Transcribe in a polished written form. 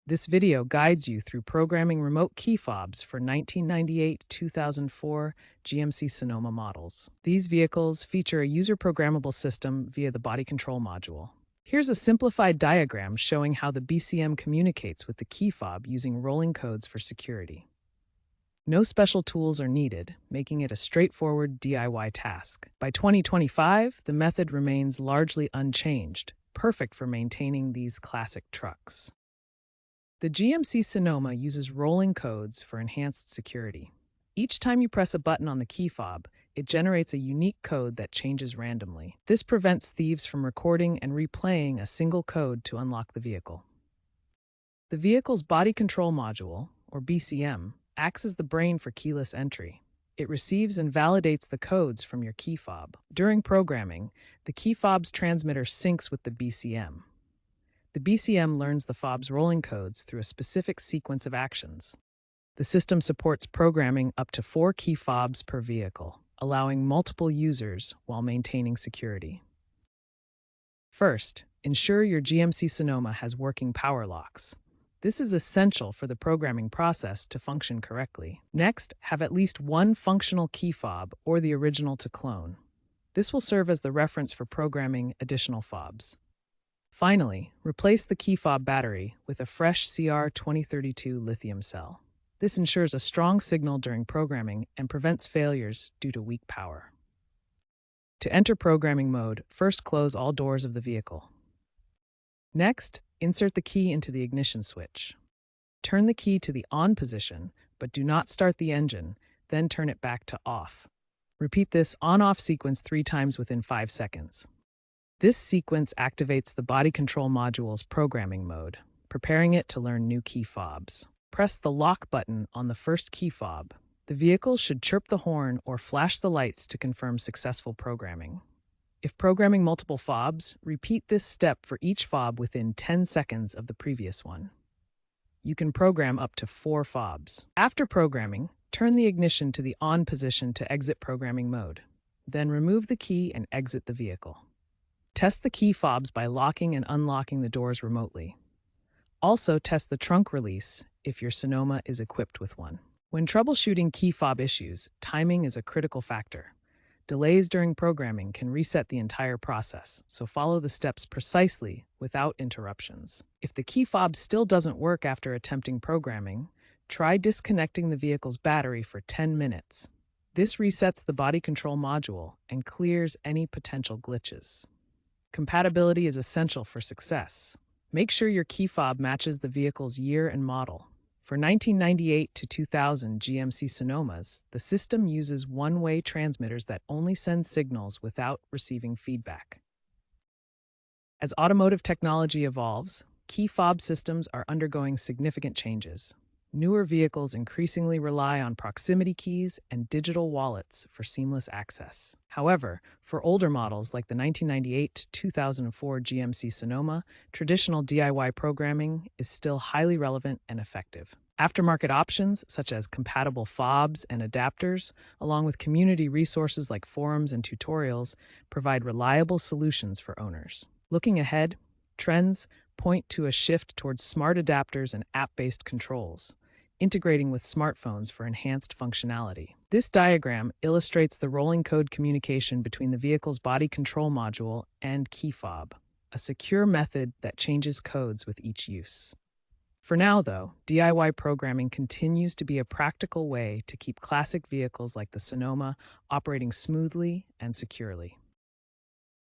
This video guides you through programming remote key fobs for 1998-2004 GMC Sonoma models. These vehicles feature a user-programmable system via the body control module. Here's a simplified diagram showing how the BCM communicates with the key fob using rolling codes for security. No special tools are needed, making it a straightforward DIY task. By 2025, the method remains largely unchanged, perfect for maintaining these classic trucks. The GMC Sonoma uses rolling codes for enhanced security. Each time you press a button on the key fob, it generates a unique code that changes randomly. This prevents thieves from recording and replaying a single code to unlock the vehicle. The vehicle's body control module, or BCM, acts as the brain for keyless entry. It receives and validates the codes from your key fob. During programming, the key fob's transmitter syncs with the BCM. The BCM learns the fob's rolling codes through a specific sequence of actions. The system supports programming up to 4 key fobs per vehicle, allowing multiple users while maintaining security. First, ensure your GMC Sonoma has working power locks. This is essential for the programming process to function correctly. Next, have at least one functional key fob or the original to clone. This will serve as the reference for programming additional fobs. Finally, replace the key fob battery with a fresh CR2032 lithium cell. This ensures a strong signal during programming and prevents failures due to weak power. To enter programming mode, first close all doors of the vehicle. Next, insert the key into the ignition switch. Turn the key to the on position, but do not start the engine, then turn it back to off. Repeat this on-off sequence 3 times within 5 seconds. This sequence activates the body control module's programming mode, preparing it to learn new key fobs. Press the lock button on the first key fob. The vehicle should chirp the horn or flash the lights to confirm successful programming. If programming multiple fobs, repeat this step for each fob within 10 seconds of the previous one. You can program up to 4 fobs. After programming, turn the ignition to the on position to exit programming mode. Then remove the key and exit the vehicle. Test the key fobs by locking and unlocking the doors remotely. Also, test the trunk release if your Sonoma is equipped with one. When troubleshooting key fob issues, timing is a critical factor. Delays during programming can reset the entire process, so follow the steps precisely without interruptions. If the key fob still doesn't work after attempting programming, try disconnecting the vehicle's battery for 10 minutes. This resets the body control module and clears any potential glitches. Compatibility is essential for success. Make sure your key fob matches the vehicle's year and model. For 1998 to 2000 GMC Sonomas, the system uses one-way transmitters that only send signals without receiving feedback. As automotive technology evolves, key fob systems are undergoing significant changes. Newer vehicles increasingly rely on proximity keys and digital wallets for seamless access. However, for older models like the 1998-2004 GMC Sonoma, traditional DIY programming is still highly relevant and effective. Aftermarket options, such as compatible fobs and adapters, along with community resources like forums and tutorials, provide reliable solutions for owners. Looking ahead, trends point to a shift towards smart adapters and app-based controls, integrating with smartphones for enhanced functionality. This diagram illustrates the rolling code communication between the vehicle's body control module and key fob, a secure method that changes codes with each use. For now, though, DIY programming continues to be a practical way to keep classic vehicles like the Sonoma operating smoothly and securely.